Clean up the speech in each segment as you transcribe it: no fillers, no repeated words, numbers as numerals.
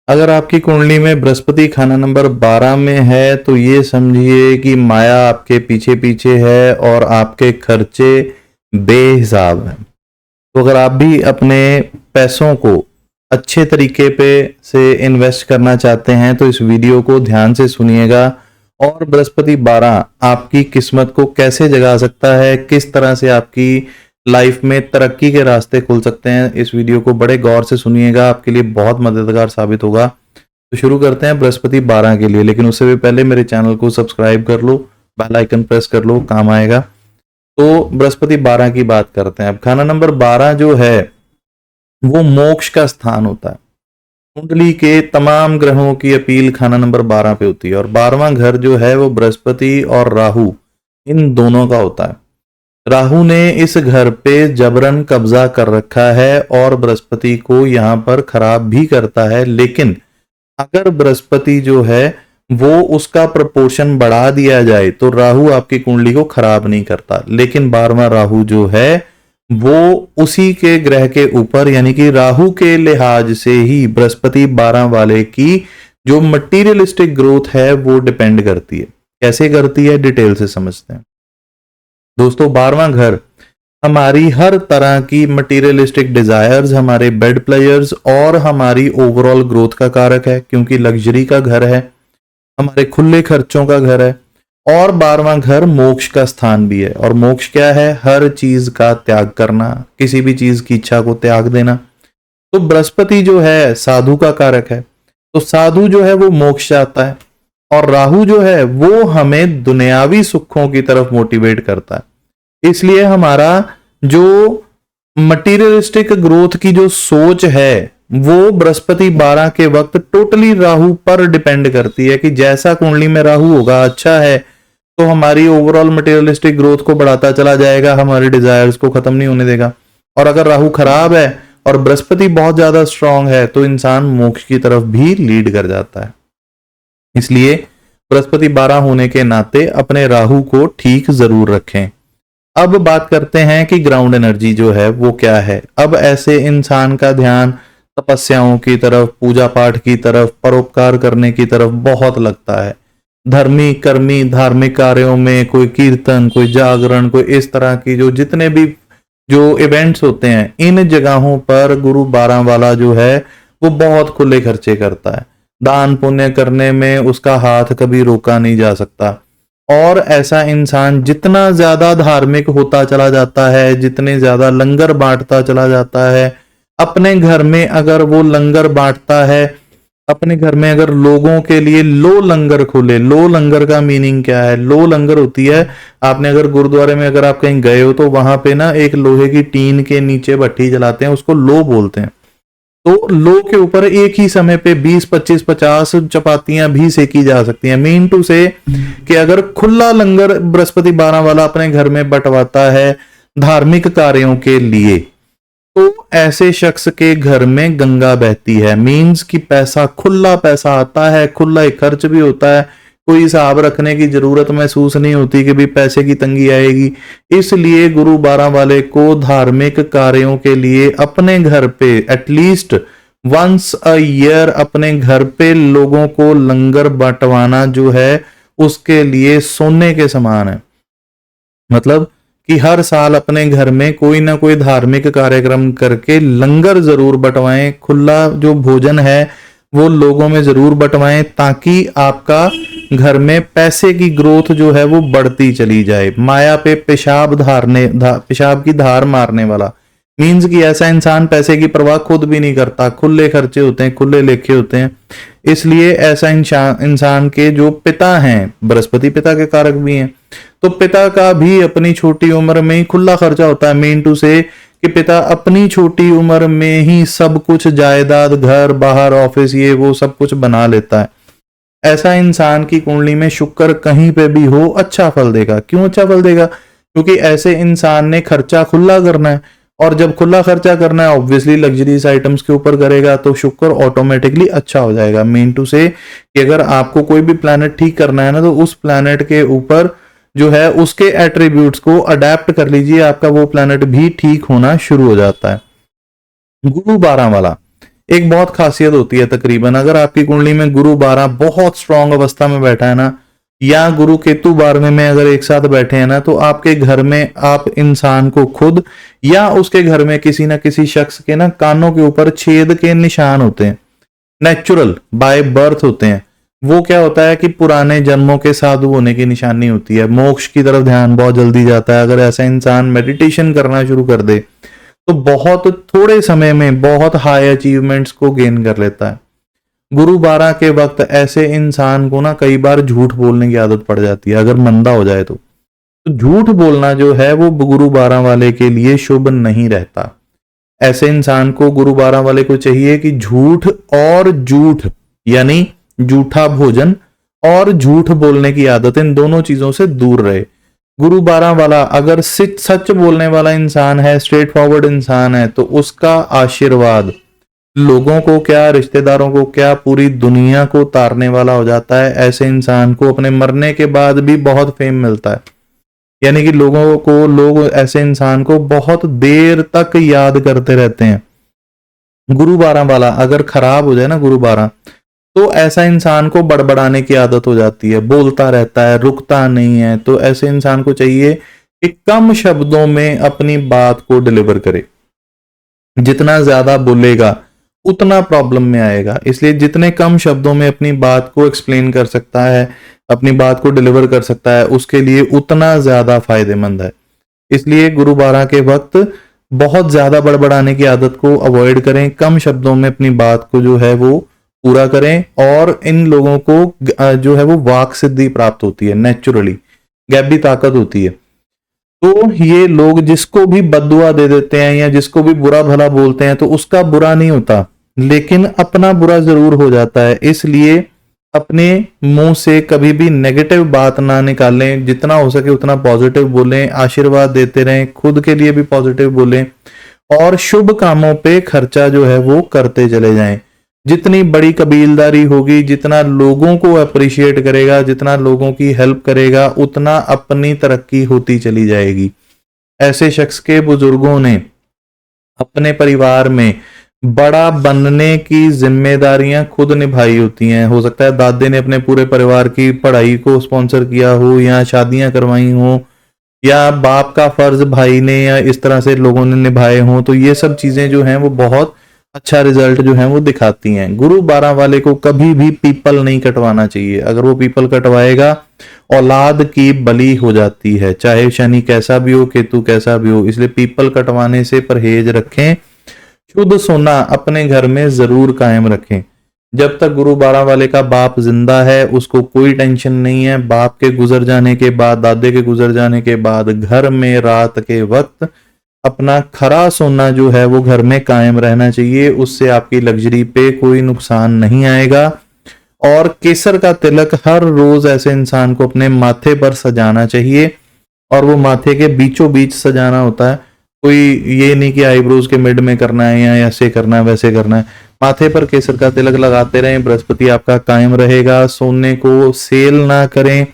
अगर आपकी कुंडली में बृहस्पति खाना नंबर 12 में है तो ये समझिए कि माया आपके पीछे पीछे है और आपके खर्चे बेहिसाब हैं। तो अगर आप भी अपने पैसों को अच्छे तरीके पे से इन्वेस्ट करना चाहते हैं तो इस वीडियो को ध्यान से सुनिएगा। और बृहस्पति 12 आपकी किस्मत को कैसे जगा सकता है, किस तरह से आपकी लाइफ में तरक्की के रास्ते खुल सकते हैं, इस वीडियो को बड़े गौर से सुनिएगा, आपके लिए बहुत मददगार साबित होगा। तो शुरू करते हैं बृहस्पति 12 के लिए, लेकिन उससे भी पहले मेरे चैनल को सब्सक्राइब कर लो, बेल आइकन प्रेस कर लो, काम आएगा। तो बृहस्पति 12 की बात करते हैं। अब खाना नंबर 12 जो है वो मोक्ष का स्थान होता है। कुंडली के तमाम ग्रहों की अपील खाना नंबर 12 पे होती है और 12वां घर जो है वो बृहस्पति और राहु इन दोनों का होता है। राहु ने इस घर पे जबरन कब्जा कर रखा है और बृहस्पति को यहां पर खराब भी करता है, लेकिन अगर बृहस्पति जो है वो उसका प्रपोर्शन बढ़ा दिया जाए तो राहु आपकी कुंडली को खराब नहीं करता। लेकिन 12वां राहु जो है वो उसी के ग्रह के ऊपर यानी कि राहु के लिहाज से ही बृहस्पति 12 वाले की जो मटीरियलिस्टिक ग्रोथ है वो डिपेंड करती है। कैसे करती है डिटेल से समझते हैं दोस्तों। 12वां घर हमारी हर तरह की मटीरियलिस्टिक डिजायर्स, हमारे बेड प्लेयर्स और हमारी ओवरऑल ग्रोथ का कारक है, क्योंकि लग्जरी का घर है, हमारे खुले खर्चों का घर है। और 12वां घर मोक्ष का स्थान भी है। और मोक्ष क्या है? हर चीज का त्याग करना, किसी भी चीज की इच्छा को त्याग देना। तो बृहस्पति जो है साधु का कारक है, तो साधु जो है वो मोक्ष चाहता है और राहु जो है वो हमें दुनियावी सुखों की तरफ मोटिवेट करता है। इसलिए हमारा जो मटीरियलिस्टिक ग्रोथ की जो सोच है वो बृहस्पति 12 के वक्त टोटली राहु पर डिपेंड करती है कि जैसा कुंडली में राहु होगा, अच्छा है तो हमारी ओवरऑल मटेरियलिस्टिक ग्रोथ को बढ़ाता चला जाएगा, हमारे डिजायर्स को खत्म नहीं होने देगा। और अगर राहु खराब है और बृहस्पति बहुत ज्यादा स्ट्रांग है तो इंसान मोक्ष की तरफ भी लीड कर जाता है। इसलिए बृहस्पति 12 होने के नाते अपने राहु को ठीक जरूर रखें। अब बात करते हैं कि ग्राउंड एनर्जी जो है वो क्या है। अब ऐसे इंसान का ध्यान तपस्याओं की तरफ, पूजा पाठ की तरफ, परोपकार करने की तरफ बहुत लगता है। धर्मी कर्मी धार्मिक कार्यों में कोई कीर्तन, कोई जागरण, कोई इस तरह की जो जितने भी जो इवेंट्स होते हैं, इन जगहों पर गुरु 12 वाला जो है वो बहुत खुले खर्चे करता है। दान पुण्य करने में उसका हाथ कभी रोका नहीं जा सकता। और ऐसा इंसान जितना ज्यादा धार्मिक होता चला जाता है, जितने ज्यादा लंगर बांटता चला जाता है, अपने घर में अगर वो लंगर बांटता है, अपने घर में अगर लोगों के लिए लो लंगर खोले। लो लंगर का मीनिंग क्या है? लो लंगर होती है, आपने अगर गुरुद्वारे में अगर आप कहीं गए हो तो वहां पे ना एक लोहे की टीन के नीचे भट्टी जलाते हैं, उसको लो बोलते हैं। तो लो के ऊपर एक ही समय पे 20, 25, 50 चपातियां भी सेकी जा सकती हैं। मीन टू से कि अगर खुला लंगर बृहस्पति 12 वाला अपने घर में बंटवाता है धार्मिक कार्यों के लिए, तो ऐसे शख्स के घर में गंगा बहती है। मीन्स कि पैसा, खुला पैसा आता है, खुला ही खर्च भी होता है, कोई हिसाब रखने की जरूरत महसूस नहीं होती कि भी पैसे की तंगी आएगी। इसलिए गुरु 12 वाले को धार्मिक कार्यों के लिए अपने घर पे एटलीस्ट वंस अ ईयर अपने घर पे लोगों को लंगर बंटवाना जो है उसके लिए सोने के समान है। मतलब कि हर साल अपने घर में कोई ना कोई धार्मिक कार्यक्रम करके लंगर जरूर बंटवाएं, खुला जो भोजन है वो लोगों में जरूर बंटवाएं, ताकि आपका घर में पैसे की ग्रोथ जो है वो बढ़ती चली जाए। माया पे पेशाब पेशाब की धार मारने वाला मीन्स कि ऐसा इंसान पैसे की परवाह खुद भी नहीं करता, खुले खर्चे होते हैं, खुले लेखे होते हैं। इसलिए ऐसा इंसान के जो पिता हैं, बृहस्पति पिता के कारक भी हैं, तो पिता का भी अपनी छोटी उम्र में ही खुला खर्चा होता है। मीन टू से कि पिता अपनी छोटी उम्र में ही सब कुछ, जायदाद, घर बाहर, ऑफिस, ये वो सब कुछ बना लेता है। ऐसा इंसान की कुंडली में शुक्र कहीं पे भी हो अच्छा फल देगा। क्यों अच्छा फल देगा? क्योंकि ऐसे इंसान ने खर्चा खुला करना है, और जब खुला खर्चा करना है ऑब्वियसली लग्जरीज आइटम्स के ऊपर करेगा, तो शुक्र ऑटोमेटिकली अच्छा हो जाएगा। मीन टू से कि अगर आपको कोई भी प्लैनेट ठीक करना है ना, तो उस प्लैनेट के ऊपर जो है उसके एट्रीब्यूट्स को अडेप्ट कर लीजिए, आपका वो प्लैनेट भी ठीक होना शुरू हो जाता है। गुरु 12 वाला एक बहुत खासियत होती है तकरीबन, अगर आपकी कुंडली में गुरु 12 बहुत स्ट्रांग अवस्था में बैठा है ना, या गुरु केतु 12वें में अगर एक साथ बैठे हैं ना, तो आपके घर में आप इंसान को खुद या उसके घर में किसी ना किसी शख्स के ना कानों के ऊपर छेद के निशान होते हैं, नेचुरल बाय बर्थ होते हैं। वो क्या होता है कि पुराने जन्मों के साधु होने की निशानी होती है, मोक्ष की तरफ ध्यान बहुत जल्दी जाता है। अगर ऐसा इंसान मेडिटेशन करना शुरू कर दे तो बहुत थोड़े समय में बहुत हाई अचीवमेंट्स को गेन कर लेता है। गुरु 12 के वक्त ऐसे इंसान को ना कई बार झूठ बोलने की आदत पड़ जाती है, अगर मंदा हो जाए तो झूठ बोलना जो है वो गुरु 12 वाले के लिए शुभ नहीं रहता। ऐसे इंसान को, गुरु 12 वाले को चाहिए कि झूठ और झूठ यानी झूठा भोजन और झूठ बोलने की आदत, इन दोनों चीजों से दूर रहे। गुरु 12 वाला अगर सच बोलने वाला इंसान है, स्ट्रेट फॉरवर्ड इंसान है, तो उसका आशीर्वाद लोगों को क्या, रिश्तेदारों को क्या, पूरी दुनिया को तारने वाला हो जाता है। ऐसे इंसान को अपने मरने के बाद भी बहुत फेम मिलता है, यानी कि लोग ऐसे इंसान को बहुत देर तक याद करते रहते हैं। गुरु 12 वाला अगर खराब हो जाए ना, गुरु 12, तो ऐसा इंसान को बड़बड़ाने की आदत हो जाती है, बोलता रहता है, रुकता नहीं है। तो ऐसे इंसान को चाहिए कि कम शब्दों में अपनी बात को डिलीवर करे। जितना ज्यादा बोलेगा उतना प्रॉब्लम में आएगा, इसलिए जितने कम शब्दों में अपनी बात को एक्सप्लेन कर सकता है, अपनी बात को डिलीवर कर सकता है, उसके लिए उतना ज्यादा फायदेमंद है। इसलिए गुरु 12 के वक्त बहुत ज्यादा बड़बड़ाने की आदत को अवॉइड करें, कम शब्दों में अपनी बात को जो है वो पूरा करें। और इन लोगों को जो है वो वाक सिद्धि प्राप्त होती है, नेचुरली गैबी ताकत होती है। तो ये लोग जिसको भी बद्दुआ दे देते हैं या जिसको भी बुरा भला बोलते हैं, तो उसका बुरा नहीं होता, लेकिन अपना बुरा जरूर हो जाता है। इसलिए अपने मुंह से कभी भी नेगेटिव बात ना निकालें, जितना हो सके उतना पॉजिटिव बोलें, आशीर्वाद देते रहें, खुद के लिए भी पॉजिटिव बोलें और शुभ कामों पे खर्चा जो है वो करते चले जाएं। जितनी बड़ी कबीलदारी होगी, जितना लोगों को अप्रिशिएट करेगा, जितना लोगों की हेल्प करेगा, उतना अपनी तरक्की होती चली जाएगी। ऐसे शख्स के बुजुर्गों ने अपने परिवार में बड़ा बनने की जिम्मेदारियां खुद निभाई होती हैं। हो सकता है दादे ने अपने पूरे परिवार की पढ़ाई को स्पॉन्सर किया हो या शादियां करवाई हो, या बाप का फर्ज भाई ने या इस तरह से लोगों ने निभाए हों। तो ये सब चीजें जो हैं वो बहुत अच्छा रिजल्ट जो है वो दिखाती हैं। गुरु 12 वाले को कभी भी पीपल नहीं कटवाना चाहिए। अगर वो पीपल कटवाएगा औलाद की बलि हो जाती है, चाहे शनि कैसा भी हो, केतु कैसा भी हो। इसलिए पीपल कटवाने से परहेज रखें। शुद्ध सोना अपने घर में जरूर कायम रखें। जब तक गुरु 12 वाले का बाप जिंदा है उसको कोई टेंशन नहीं है। बाप के गुजर जाने के बाद, दादे के गुजर जाने के बाद घर में रात के वक्त अपना खरा सोना जो है वो घर में कायम रहना चाहिए। उससे आपकी लग्जरी पे कोई नुकसान नहीं आएगा। और केसर का तिलक हर रोज ऐसे इंसान को अपने माथे पर सजाना चाहिए, और वो माथे के बीचों बीच सजाना होता है। कोई ये नहीं कि आईब्रोज के मिड में करना है या ऐसे करना है वैसे करना है। माथे पर केसर का तिलक लगाते रहें, बृहस्पति आपका कायम रहेगा। सोने को सेल ना करें,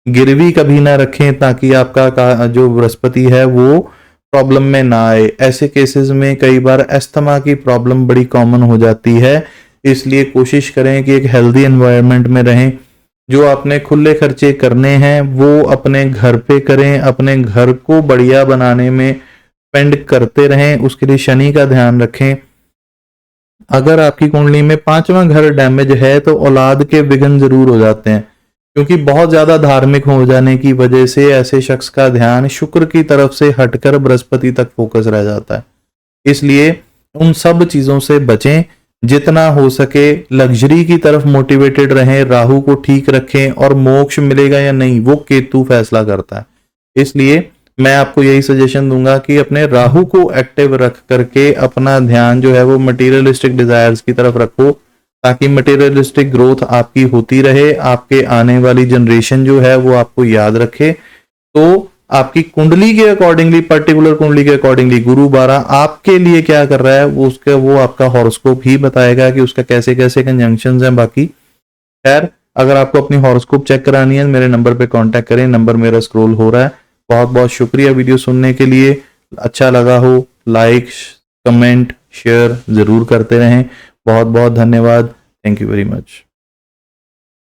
गिरवी कभी ना रखें, ताकि आपका जो बृहस्पति है वो प्रॉब्लम में ना आए। ऐसे केसेस में कई बार अस्थमा की प्रॉब्लम बड़ी कॉमन हो जाती है। इसलिए कोशिश करें कि एक हेल्दी एनवायरनमेंट में रहें। जो आपने खुले खर्चे करने हैं वो अपने घर पे करें, अपने घर को बढ़िया बनाने में स्पेंड करते रहें। उसके लिए शनि का ध्यान रखें। अगर आपकी कुंडली में 5वां घर डैमेज है तो औलाद के विघ्न जरूर हो जाते हैं, क्योंकि बहुत ज्यादा धार्मिक हो जाने की वजह से ऐसे शख्स का ध्यान शुक्र की तरफ से हटकर बृहस्पति तक फोकस रह जाता है। इसलिए उन सब चीजों से बचें। जितना हो सके लग्जरी की तरफ मोटिवेटेड रहें, राहु को ठीक रखें, और मोक्ष मिलेगा या नहीं वो केतु फैसला करता है। इसलिए मैं आपको यही सजेशन दूंगा कि अपने राहु को एक्टिव रख करके अपना ध्यान जो है वो मटेरियलिस्टिक डिजायर्स की तरफ रखो, ताकि मटेरियलिस्टिक ग्रोथ आपकी होती रहे। आपके आने वाली जनरेशन जो है वो आपको याद रखे। तो आपकी कुंडली के अकॉर्डिंगली, पर्टिकुलर कुंडली के अकॉर्डिंगली गुरु 12 आपके लिए क्या कर रहा है वो आपका हॉरोस्कोप ही बताएगा कि उसका कैसे कैसे कंजंक्शंस हैं। बाकी खैर, अगर आपको अपनी हॉरोस्कोप चेक करानी है मेरे नंबर पे कांटेक्ट करें, नंबर मेरा स्क्रॉल हो रहा है। बहुत बहुत शुक्रिया वीडियो सुनने के लिए। अच्छा लगा हो लाइक, कमेंट, शेयर जरूर करते रहें। बहुत बहुत धन्यवाद। Thank you very much.